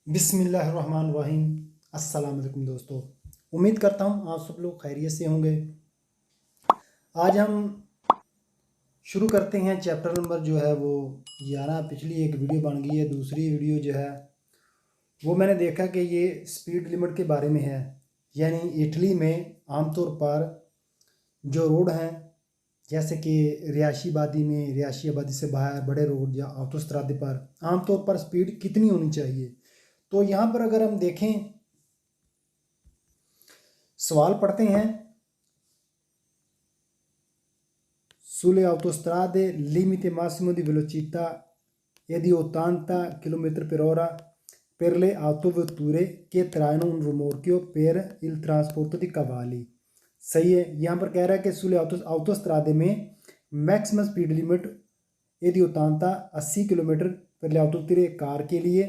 बिस्मिल्लाहिर्रहमानिर्रहीम। अस्सलाम वालेकुम दोस्तों, उम्मीद करता हूँ आप सब लोग खैरियत से होंगे। आज हम शुरू करते हैं चैप्टर नंबर जो है वो 11। पिछली एक वीडियो बन गई है, दूसरी वीडियो जो है वो मैंने देखा कि ये स्पीड लिमिट के बारे में है। यानी इटली में आमतौर पर जो रोड हैं, जैसे कि रिहायशी आबादी में, रिहायशी आबादी से बाहर बड़े रोड या ऑटोस्ट्रादे पर आमतौर पर स्पीड कितनी होनी चाहिए। तो यहाँ पर अगर हम देखें, सवाल पढ़ते हैं। Sulle autostrade limite massimo di velocità è di 80 km/h per le autovetture che trainano un rimorchio per il trasporto di cavalli। सही है। यहाँ पर कह रहा है कि सुले ऑटोस्ट्रादे में मैक्सिमम स्पीड लिमिट ए दी 80 किलोमीटर पर ले autovetture कार के लिए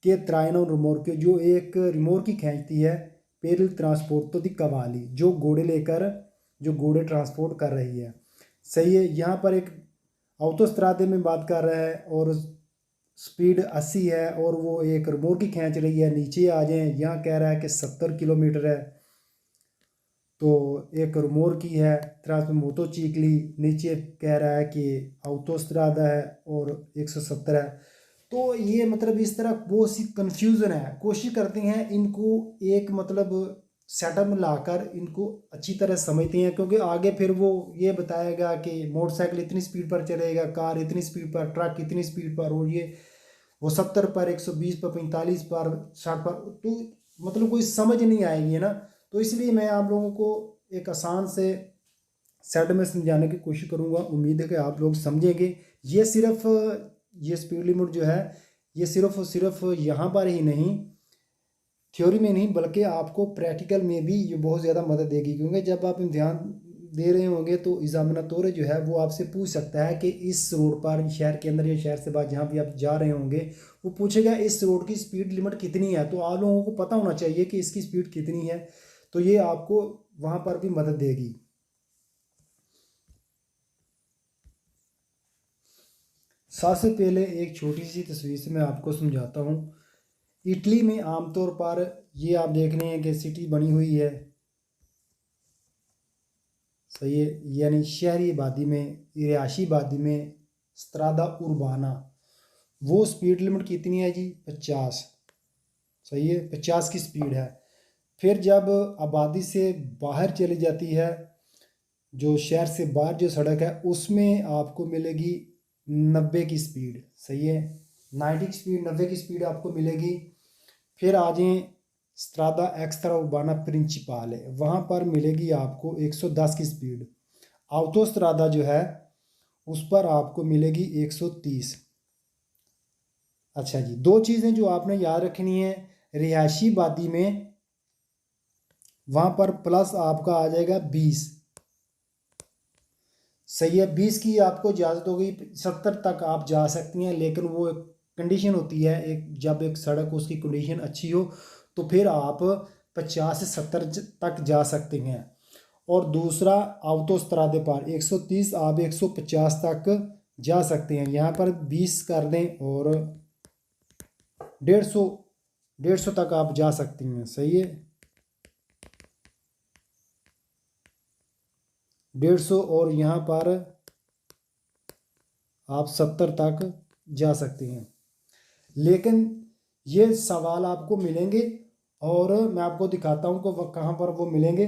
के trainano un rimorchio जो एक रिमोर्क की खींचती है per il trasporto di cavalli जो घोड़े लेकर, जो घोड़े ट्रांसपोर्ट कर रही है। सही है। यहाँ पर एक ऑटोस्ट्रादे में बात कर रहा है और स्पीड 80 है और वो एक रिमोट की खींच रही है। नीचे आ जाएं, यहाँ कह रहा है कि 70 किलोमीटर है, तो एक रिमोट की है त्रास में मोटोचिकली। नीचे कह रहा है कि ऑटोस्ट्रादा है और 170 है। तो ये मतलब इस तरह बहुत सी कन्फ्यूज़न है। कोशिश करते हैं इनको एक मतलब सेटअप में लाकर इनको अच्छी तरह समझते हैं, क्योंकि आगे फिर वो ये बताएगा कि मोटरसाइकिल इतनी स्पीड पर चलेगा, कार इतनी स्पीड पर, ट्रक इतनी स्पीड पर, और ये वो 70 पर, 120 पर, 45 पर, 60 पर, तो मतलब कोई समझ नहीं आएगी, है ना। तो इसलिए मैं आप लोगों को एक आसान से सेट में समझाने की कोशिश करूँगा। उम्मीद है कि आप लोग समझेंगे। ये सिर्फ ये स्पीड लिमिट जो है ये सिर्फ और सिर्फ यहाँ पर ही नहीं, थ्योरी में नहीं, बल्कि आपको प्रैक्टिकल में भी ये बहुत ज़्यादा मदद देगी। क्योंकि जब आप इम्तिहान दे रहे होंगे तो एग्जामिनर तौर जो है वो आपसे पूछ सकता है कि इस रोड पर, शहर के अंदर या शहर से बाहर जहाँ भी आप जा रहे होंगे, वो पूछेगा इस रोड की स्पीड लिमिट कितनी है। तो आप लोगों को पता होना चाहिए कि इसकी स्पीड कितनी है, तो ये आपको वहाँ पर भी मदद देगी। सबसे पहले एक छोटी सी तस्वीर से मैं आपको समझाता हूँ। इटली में आमतौर पर ये आप देख रहे हैं कि सिटी बनी हुई है, सही है। यानी शहरी आबादी में, रिहायशी आबादी में स्ट्रादा उर्बाना, वो स्पीड लिमिट कितनी है जी? 50। सही है, 50 की स्पीड है। फिर जब आबादी से बाहर चली जाती है, जो शहर से बाहर जो सड़क है, उसमें आपको मिलेगी 90 की स्पीड। सही है, 90 की स्पीड, 90 की स्पीड आपको मिलेगी। फिर आ जाएँ स्ट्रादा एक्स्ट्रा उर्बाना प्रिंसिपाल है, वहाँ पर मिलेगी आपको 110 की स्पीड। ऑटोस्ट्रादा जो है उस पर आपको मिलेगी 130। अच्छा जी, दो चीज़ें जो आपने याद रखनी है। रिहायशी आबादी में वहाँ पर प्लस आपका आ जाएगा 20। सही है, 20 की आपको इजाज़त होगी, 70 तक आप जा सकती हैं। लेकिन वो एक कंडीशन होती है, एक जब एक सड़क उसकी कंडीशन अच्छी हो तो फिर आप 50 से 70 तक जा सकते हैं। और दूसरा ऑटोस्ट्रादे पर 130, आप 150 तक जा सकते हैं। यहाँ पर 20 कर दें और 150 तक आप जा सकती हैं। सही है, 150, और यहाँ पर आप 70 तक जा सकते हैं। लेकिन ये सवाल आपको मिलेंगे और मैं आपको दिखाता हूँ कि कहाँ पर वो मिलेंगे।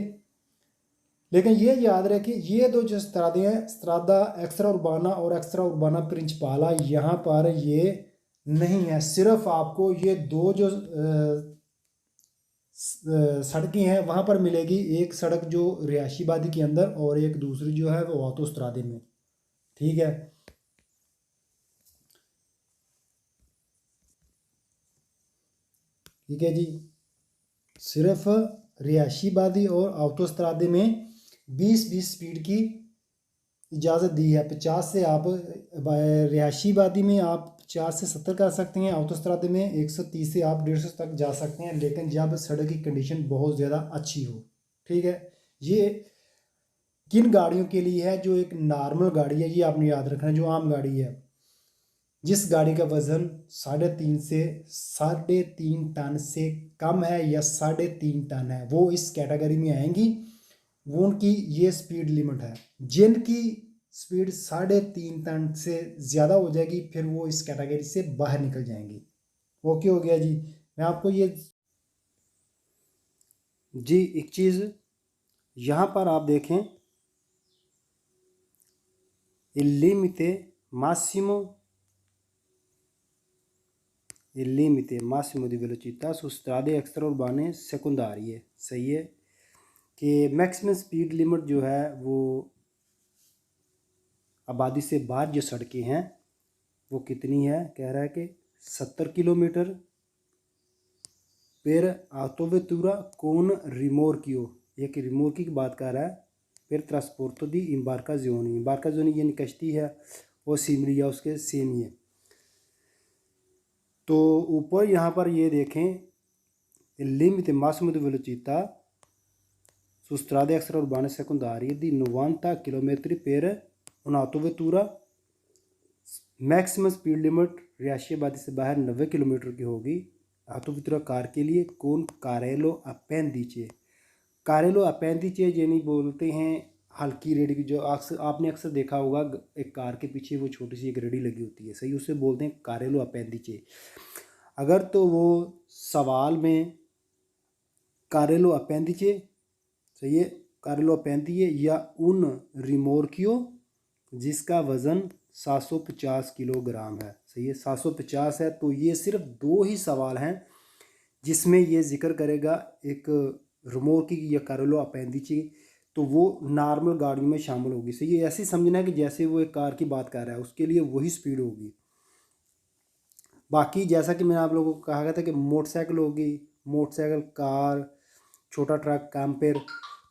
लेकिन ये याद रखिए, ये दो जो स्त्रादे हैं, स्त्रादा एक्स्ट्रा उर्बाना और एक्स्ट्रा उर्बाना प्रिंसिपाला, यहाँ पर ये नहीं है। सिर्फ आपको ये दो जो सड़कें हैं वहाँ पर मिलेगी। एक सड़क जो रिहायशी आबादी के अंदर और एक दूसरी जो है वो ऑटोस्ट्रादे में। ठीक है, ठीक है जी। सिर्फ रिहायशी आबादी और ऑटोस्ट्रादे में 20-20 स्पीड की इजाज़त दी है। 50 से आप रिहायशी आबादी में आप 50 से 70 कर सकते हैं, ऑटोस्ट्रादे में 130 से आप 150 तक जा सकते हैं, लेकिन जब सड़क की कंडीशन बहुत ज़्यादा अच्छी हो। ठीक है, ये किन गाड़ियों के लिए है? जो एक नॉर्मल गाड़ी है, ये आपने याद रखना है, जो आम गाड़ी है। जिस गाड़ी का वजन 3.5 टन से कम है या 3.5 टन है वो इस कैटेगरी में आएंगी। वो उनकी ये स्पीड लिमिट है। जिनकी स्पीड 3.5 टन से ज़्यादा हो जाएगी फिर वो इस कैटेगरी से बाहर निकल जाएंगी। ओके हो गया जी। मैं आपको ये जी एक चीज़ यहाँ पर आप देखें, il limite massimo di velocità su strade extraurbane secondarie, सही है कि मैक्सिमम स्पीड लिमिट जो है वो आबादी से बाहर जो सड़कें हैं वो कितनी है, कह रहा है कि 70 kilometre per autovettura con rimorchio, एक रिमोर्की की बात कर रहा है। फिर ट्रांसपोर्टो दी इम्बार्काज़ोनी यानी कश्ती है और सिमरिया उसके सेम ही है। तो ऊपर यहाँ पर ये देखें limite massimo di velocità su strade extraurbane secondarie di 90 km per un'autovettura, maximum speed limit रिहायशी आबादी से बाहर 90 किलोमीटर की होगी ऑटोवेतुरा कार के लिए कौन कारेलो अपेंडिचे यानी बोलते हैं हल्की रेडी की, जो आपने अक्सर देखा होगा एक कार के पीछे वो छोटी सी एक रेडी लगी होती है, सही, उसे बोलते हैं कारेलो अपेंडिचे। अगर तो वो सवाल में कारेलो अपेंडिचे, सही है, कारेलो अपेंडिचे या उन रिमोर्कियो जिसका वज़न 750 किलोग्राम है, सही है, 750 है। तो ये सिर्फ 2 ही सवाल हैं जिसमें ये जिक्र करेगा एक रिमोर्की या कारेलो अपेंडिचे, तो वो नॉर्मल गाड़ियों में शामिल होगी, सही है। ऐसे समझना है कि जैसे वो एक कार की बात कर रहा है उसके लिए वही स्पीड होगी। बाकी जैसा कि मैंने आप लोगों को कहा था कि मोटरसाइकिल होगी, मोटरसाइकिल, कार, छोटा ट्रक, कैंपर,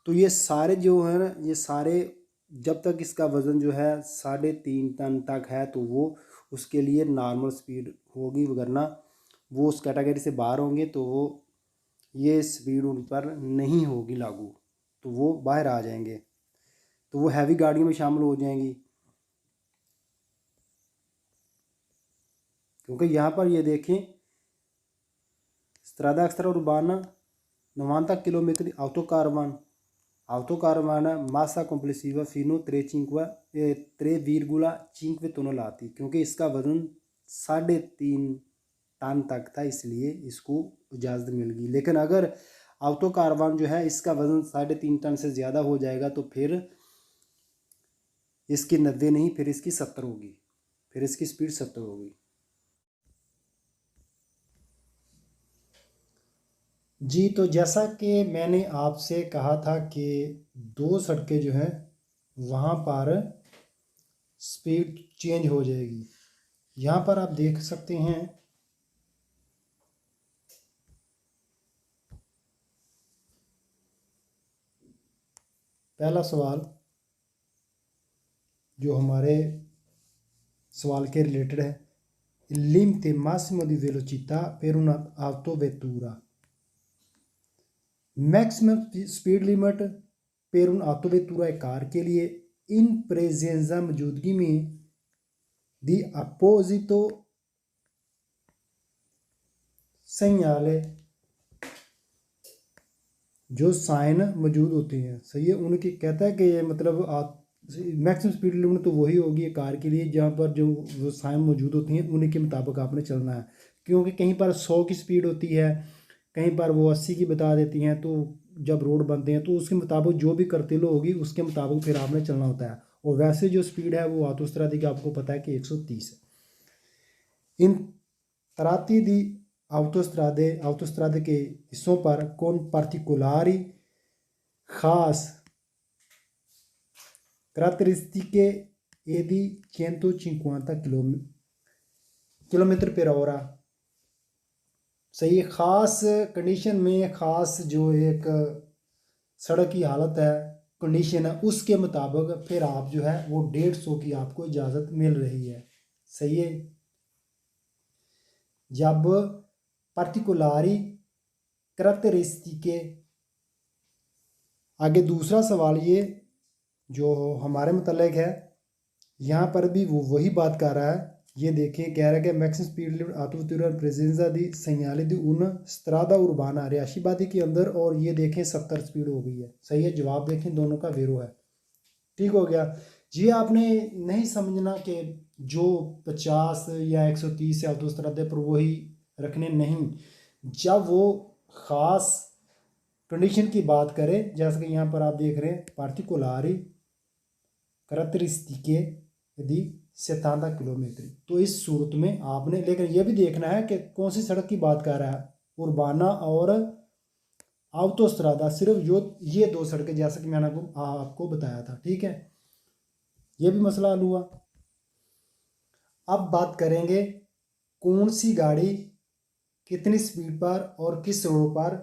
तो ये सारे जो है ना, ये सारे जब तक इसका वज़न जो है 3.5 टन तक है तो वो उसके लिए नॉर्मल स्पीड होगी, वरना वो उस कैटेगरी से बाहर होंगे तो वो ये स्पीड उन पर नहीं होगी लागू, तो वो बाहर आ जाएंगे, तो वो हैवी गाड़ियों में शामिल हो जाएंगी। क्योंकि यहाँ पर ये देखें strada extraurbana 90 km autocaravana massa complessiva fino 3,5 tonnellate, क्योंकि इसका वजन 3.5 टन तक था इसलिए इसको इजाज़त मिल गई। लेकिन अगर ऑटो कारवान जो है इसका वज़न 3.5 टन से ज़्यादा हो जाएगा तो फिर इसकी 90 नहीं, फिर इसकी 70 होगी, फिर इसकी स्पीड 70 होगी। जी, तो जैसा कि मैंने आपसे कहा था कि 2 सड़कें जो हैं वहाँ पर स्पीड चेंज हो जाएगी। यहाँ पर आप देख सकते हैं पहला सवाल जो हमारे सवाल के रिलेटेड है, limite massimo di velocità per un'autovettura, maximum speed limit per un'autovettura car के लिए इन प्रेजेंजा मौजूदगी में दी अपोजिटो segnale, जो साइन मौजूद होते हैं, सही है, उनकी कहता है कि ये मतलब मैक्सिमम स्पीड लिमिट तो वही होगी कार के लिए जहाँ पर जो वो साइन मौजूद होती हैं उन्हीं के मुताबिक आपने चलना है। क्योंकि कहीं पर 100 की स्पीड होती है, कहीं पर वो 80 की बता देती हैं, तो जब रोड बनते हैं तो उसके मुताबिक जो भी करतीलो होगी उसके मुताबिक फिर आपने चलना होता है। और वैसे जो स्पीड है वो ऑटोस्ट्रादा की आपको पता है कि 130 है। इन तराती दी autostrade के हिस्सों पर con particolari खास caratteristiche e di 150 किलोमीटर पर ऑरा, सही, ख़ास कंडीशन में ख़ास जो एक सड़क की हालत है, कंडीशन है, उसके मुताबिक फिर आप जो है वो 150 की आपको इजाज़त मिल रही है, सही है। जब particolari caratteristiche, आगे दूसरा सवाल ये जो हमारे मुतल्लिक है, यहाँ पर भी वो वही बात कर रहा है ये देखिए कह रहा है कि मैक्सिमम स्पीड लिमिट आतुवतुरा प्रेजेंसा दी संयाली दी उन स्त्रादा उर्बाना रियाशीबादी के अंदर, और ये देखें 70 स्पीड हो गई है। सही है, जवाब देखें दोनों का वेरो है। ठीक हो गया। ये आपने नहीं समझना कि जो 50 या 130 या आतुवस्त्रादे पर वही रखने, नहीं। जब वो ख़ास कंडीशन की बात करें, जैसे कि यहाँ पर आप देख रहे हैं पार्टिकुलारी करैक्टरिस्टिके यदि 70 किलोमीटर, तो इस सूरत में आपने, लेकिन यह भी देखना है कि कौन सी सड़क की बात कर रहा है, उर्बाना और आउटोस्ट्रादा, सिर्फ ये दो सड़कें, जैसा कि मैंने आपको बताया था। ठीक है, ये भी मसला हल हुआ। अब बात करेंगे कौन सी गाड़ी कितनी स्पीड पर और किस रोड पर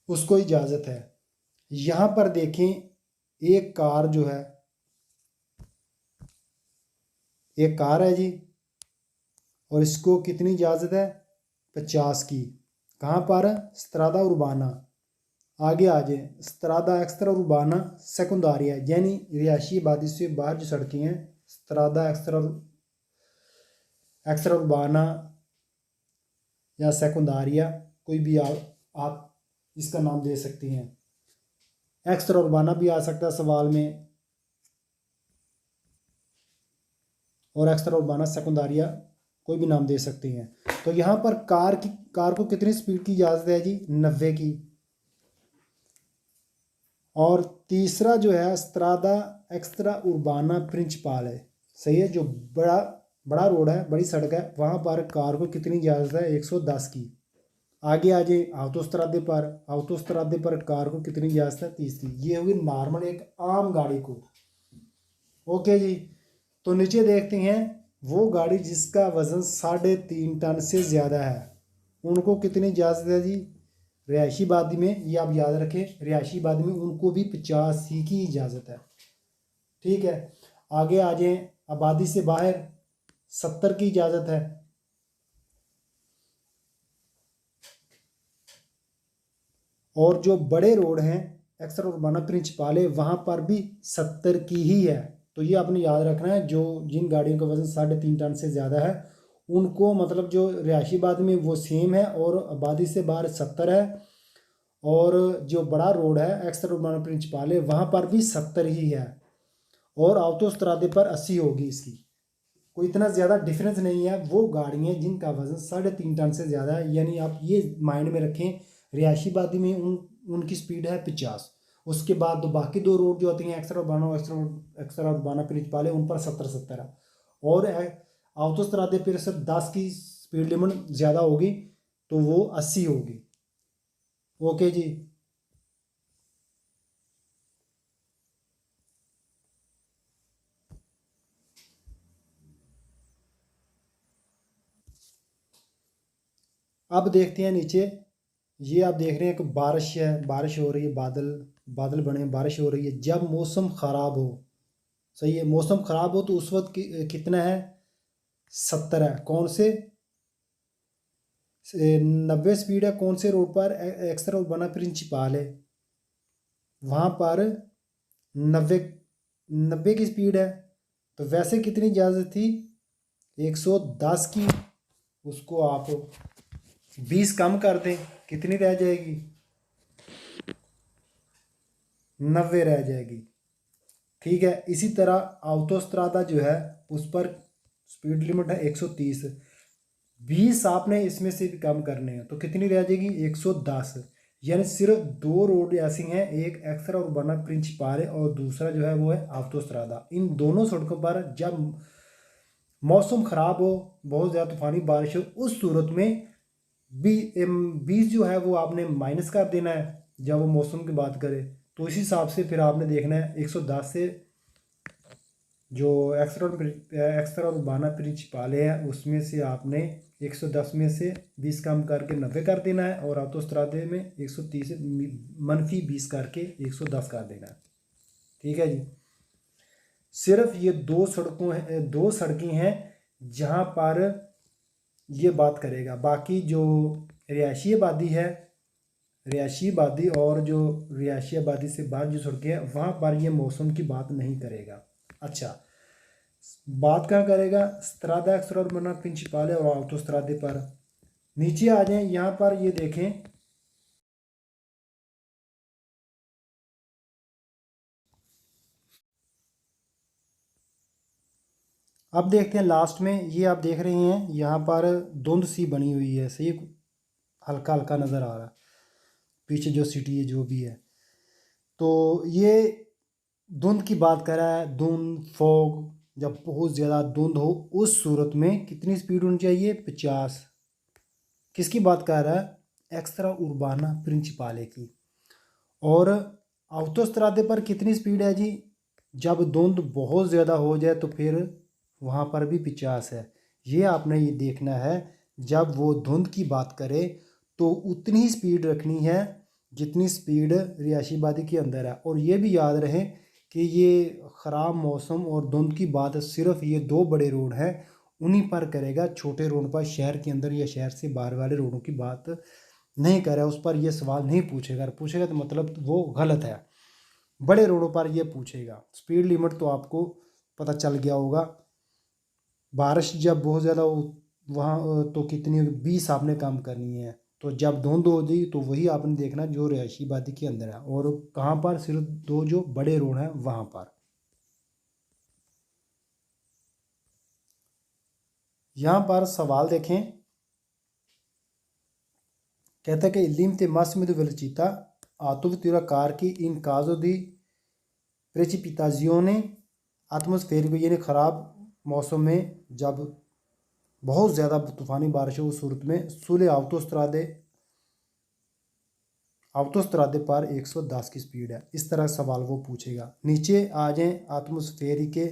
उसको इजाज़त है। यहाँ पर देखें एक कार जो है, एक कार है जी, और इसको कितनी इजाज़त है, 50 की। कहाँ पर, स्त्रादा उर्बाना। आगे आ जाए, स्त्रादा एक्स्ट्रा उर्बाना सेकुंडारिया, यानी रिहायशी आबादी से बाहर जो सड़कें हैं, स्त्रादा एक्स्ट्रा उर्बाना या सेकुंडारिया, कोई भी आप इसका नाम दे सकती हैं। एक्स्ट्रा उर्बाना भी आ सकता है सवाल में, और एक्स्ट्रा उर्बाना सेकुंडारिया कोई भी नाम दे सकती हैं। तो यहाँ पर कार को कितनी स्पीड की इजाज़त है जी, 90 की। और तीसरा जो है स्त्रादा एक्स्ट्रा उर्बाना प्रिंसिपाल है। सही है, जो बड़ा रोड है, बड़ी सड़क है, वहाँ पर कार को कितनी इजाज़त है, 110 की। आगे आ जाए आउटोस्त्रादे पर कार को कितनी इजाज़त है, 30 की। ये हुई नॉर्मल एक आम गाड़ी को। ओके जी, तो नीचे देखते हैं वो गाड़ी जिसका वज़न 3.5 टन से ज़्यादा है, उनको कितनी इजाज़त है जी। रिहायशी आबादी में, ये आप याद रखें, रिहायशी आबादी में उनको भी 50 ही की इजाज़त है। ठीक है, आगे आ जाएं, आबादी से बाहर 70 की इजाज़त है। और जो बड़े रोड हैं एक्स्ट्रा उर्बाना प्रिंसिपाले, वहाँ पर भी 70 की ही है। तो ये आपने याद रखना है, जो जिन गाड़ियों का वज़न 3.5 टन से ज़्यादा है उनको, मतलब जो रिहायशी आबादी में वो सेम है, और आबादी से बाहर 70 है। और जो बड़ा रोड है एक्स्ट्रा उर्बाना प्रिंसिपाले, वहाँ पर भी 70 ही है, और आउटोस्त्रादे पर 80 होगी इसकी। कोई इतना ज़्यादा डिफरेंस नहीं है। वो गाड़ियाँ जिनका वज़न 3.5 टन से ज़्यादा है, यानी आप ये माइंड में रखें, रिहायशी आबादी में उनकी स्पीड है 50। उसके बाद तो बाकी दो रोड जो होती हैं एक्स्ट्रा उर्बाना प्रिंसिपाले, उन पर 70 है। और आउटोस्त्रादे पर सिर्फ 10 की स्पीड लिमिट ज़्यादा होगी, तो वो 80 होगी। ओके जी। अब देखते हैं नीचे, ये आप देख रहे हैं कि बारिश है, बारिश हो रही है, बादल बादल बने, बारिश हो रही है। जब मौसम ख़राब हो, सही है, मौसम ख़राब हो तो उस वक्त कितना है, 70 है। कौन से 90 स्पीड है, कौन से रोड पर, एक्स्ट्रा उर्बाना प्रिंसिपाल है, वहाँ पर 90 90 की स्पीड है। तो वैसे कितनी इजाज़त थी, 110 की। उसको आप 20 कम कर दें, कितनी रह जाएगी, 90 रह जाएगी। ठीक है, इसी तरह आउटोस्ट्रादा जो है उस पर स्पीड लिमिट है 130। 20 आपने इसमें से भी कम करने हैं, तो कितनी रह जाएगी, 110। यानी सिर्फ दो रोड ऐसी हैं, एक एक्स्ट्रा उर्बाना प्रिंसिपाले और दूसरा जो है वो है आउटोस्ट्रादा। इन दोनों सड़कों पर जब मौसम ख़राब हो, बहुत ज़्यादा तूफ़ानी बारिश हो, उस सूरत में 20 जो है वो आपने माइनस कर देना है जब वो मौसम की बात करें। तो इस हिसाब से फिर आपने देखना है 110 से जो एक्स्ट्रा उर्बाना प्रिंसिपाले है उसमें से आपने 110 में से 20 कम करके 90 कर देना है, और आउटोस्ट्रादे में 130 से -20 करके 110 कर देना है। ठीक है जी। सिर्फ ये दो सड़कें हैं जहाँ पर ये बात करेगा। बाकी जो रिहायशी आबादी है, रिहायशी आबादी और जो रिहायशी आबादी से बाहर जो सड़कें हैं, वहाँ पर ये मौसम की बात नहीं करेगा। अच्छा, बात कहाँ करेगा, स्त्रादा एक्स्ट्राउर्बाना प्रिंसिपाले और ऑटोस्ट्रादे पर। नीचे आ जाएं, यहाँ पर ये देखें, अब देखते हैं लास्ट में। ये आप देख रहे हैं यहाँ पर धुंध सी बनी हुई है, सही, हल्का हल्का नज़र आ रहा है पीछे जो सिटी है जो भी है। तो ये धुंध की बात कर रहा है, धुंध फॉग, जब बहुत ज़्यादा धुंध हो उस सूरत में कितनी स्पीड होनी चाहिए, 50। किसकी बात कर रहा है, एक्स्ट्रा उर्बाना प्रिंसिपाले की। और ऑटोस्ट्रादे पर कितनी स्पीड है जी, जब धुंध बहुत ज़्यादा हो जाए तो फिर वहाँ पर भी 50 है। ये आपने ये देखना है, जब वो धुंध की बात करे तो उतनी ही स्पीड रखनी है जितनी स्पीड रिहायशी आबादी के अंदर है। और ये भी याद रहे कि ये ख़राब मौसम और धुंध की बात सिर्फ ये दो बड़े रोड हैं उन्हीं पर करेगा, छोटे रोड पर शहर के अंदर या शहर से बाहर वाले रोडों की बात नहीं करे, उस पर ये सवाल नहीं पूछेगा। पूछेगा तो मतलब वो गलत है। बड़े रोडों पर ये पूछेगा। स्पीड लिमिट तो आपको पता चल गया होगा, बारिश जब बहुत ज़्यादा हो वहाँ तो कितनी 20 आपने कम करनी है। तो जब धुंध हो गई तो वही आपने देखना जो रिहायशी आबादी के अंदर है, और कहाँ पर, सिर्फ दो जो बड़े रोड हैं वहाँ पर। यहाँ पर सवाल देखें, कहता है कि il limite massimo di velocità autovettura carchi in caso di precipitazione atmosferico, यानी ख़राब मौसम में जब बहुत ज़्यादा तूफ़ानी बारिश हो उस सूरत में सुले ऑटोस्ट्रादे पर 110 की स्पीड है। इस तरह सवाल वो पूछेगा। नीचे आ जाएं, आत्मोस्फेरिके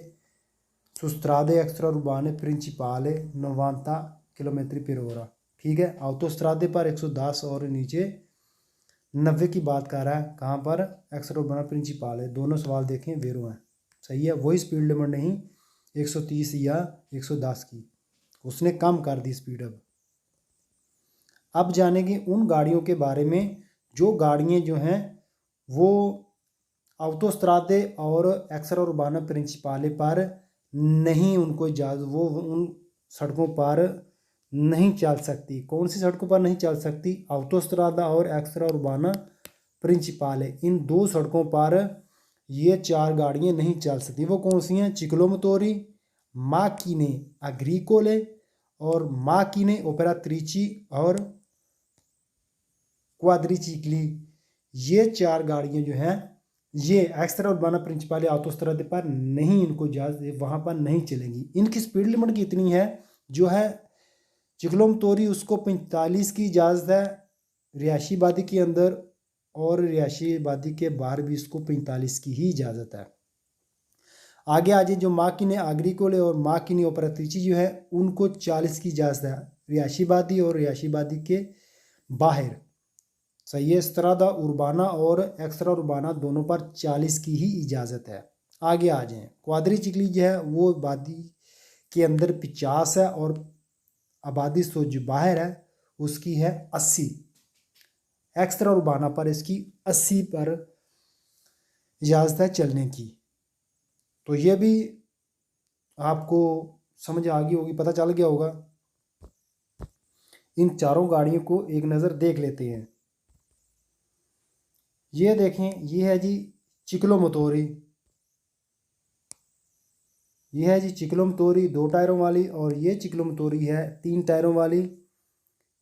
सुस्त्रादे एक्स्ट्रा उर्बाने प्रिंसिपाले 90 किलोमीटर पर हो रहा, ठीक है। ऑटोस्ट्रादे पर 110 और नीचे 90 की बात कर रहा है। कहाँ पर, एक्स्ट्रा उर्बाना प्रिंसिपाले। दोनों सवाल देखें वेरो हैं, सही है। वही स्पीड लिमिट नहीं 130 या 110 की, उसने कम कर दी स्पीड। अब जानेंगे उन गाड़ियों के बारे में जो गाड़ियाँ जो हैं वो ऑटोस्ट्रादे और एक्स्ट्रा उर्बाना प्रिंसिपाले पर नहीं, उनको इजाज़त, वो उन सड़कों पर नहीं चल सकती। कौन सी सड़कों पर नहीं चल सकती, ऑटोस्ट्रादा और एक्स्ट्रा उर्बाना प्रिंसिपाले। इन दो सड़कों पर ये चार गाड़ियाँ नहीं चल सकती। वो कौन सी हैं, चिक्लोमतोरी, माकीने अग्रिकोले और माकीने ओपेरात्रिची और क्वाद्रिचिक्ली। ये चार गाड़ियाँ जो हैं ये एक्स्ट्रा उर्बाना प्रिंसिपाले ऑटोस्ट्रादे पर नहीं, इनको इजाज़त, वहाँ पर नहीं चलेंगी। इनकी स्पीड लिमिट कितनी है, जो है चिक्लोमतोरी उसको 45 की इजाज़त है रिहायशी आबादी के अंदर, और रिहायशी आबादी के बाहर भी इसको 45 की ही इजाज़त है। आगे आ जाए, जो माकिने अग्रिकोले और माकिने ओपेरात्रिची जो है उनको 40 की इजाज़त है रिहायशी आबादी और रिहायशी आबादी के बाहर, सही है। स्त्रादा उर्बाना और एक्स्ट्रा उर्बाना दोनों पर 40 की ही इजाज़त है। आगे आ जाएं, क्वाद्रिचिक्ली जो है वो आबादी के अंदर 50 है और आबादी से जो बाहर है उसकी है 80। एक्स्ट्रा उर्बाना पर इसकी 80 पर इजाज़त है चलने की। तो ये भी आपको समझ आ गई होगी, पता चल गया होगा। इन चारों गाड़ियों को एक नज़र देख लेते हैं। ये देखें, ये है जी चिक्लोमतोरी, ये है जी चिक्लोमतोरी 2 टायरों वाली, और ये चिक्लोमतोरी है 3 टायरों वाली।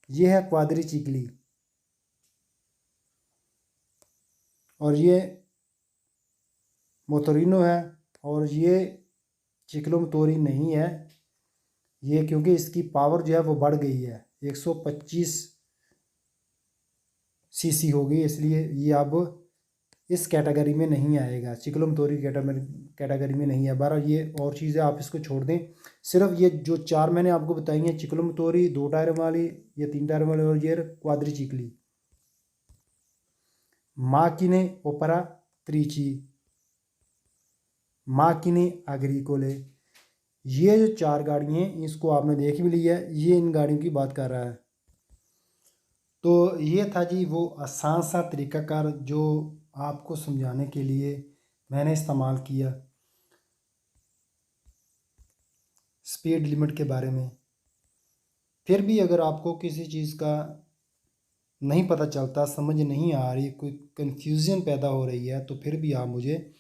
ये है क्वाद्रिचिक्ली, और ये मोटोरिनो है, और ये चिक्लोमतोरी नहीं है ये, क्योंकि इसकी पावर जो है वो बढ़ गई है, 125 सीसी हो गई, इसलिए ये अब इस कैटेगरी में नहीं आएगा, चिक्लोमतोरी कैटेगरी में नहीं है। बारह ये और चीज़ें आप इसको छोड़ दें, सिर्फ ये जो चार मैंने आपको बताई हैं, चिक्लोमतोरी 2 टायर वाली, ये 3 टायर वाली, और ये क्वाद्रिचिक्ली। माकिने ओपेरा त्रिची, माकिने अग्रिकोले, ये जो चार गाड़ियाँ हैं इसको आपने देख भी लिया है, ये इन गाड़ियों की बात कर रहा है। तो ये था जी वो आसान सा तरीक़ाकार जो आपको समझाने के लिए मैंने इस्तेमाल किया। स्पीड लिमिट के बारे में। फिर भी अगर आपको किसी चीज़ का नहीं पता चलता, समझ नहीं आ रही, कोई कन्फ्यूज़न पैदा हो रही है, तो फिर भी आप मुझे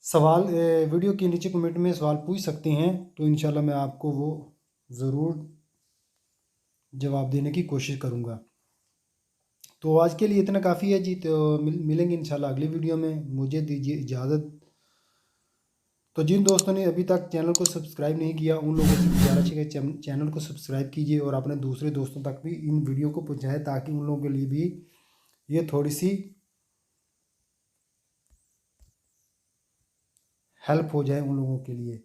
सवाल वीडियो के नीचे कमेंट में सवाल पूछ सकते हैं। तो इंशाल्लाह मैं आपको वो ज़रूर जवाब देने की कोशिश करूँगा। तो आज के लिए इतना काफ़ी है जी। तो मिलेंगे इंशाल्लाह अगली वीडियो में। मुझे दीजिए इजाज़त। तो जिन दोस्तों ने अभी तक चैनल को सब्सक्राइब नहीं किया, उन लोगों से गुजारिश है कि चैनल को सब्सक्राइब कीजिए और अपने दूसरे दोस्तों तक भी इन वीडियो को पहुँचाएँ, ताकि उन लोगों के लिए भी ये थोड़ी सी हेल्प हो जाए उन लोगों के लिए।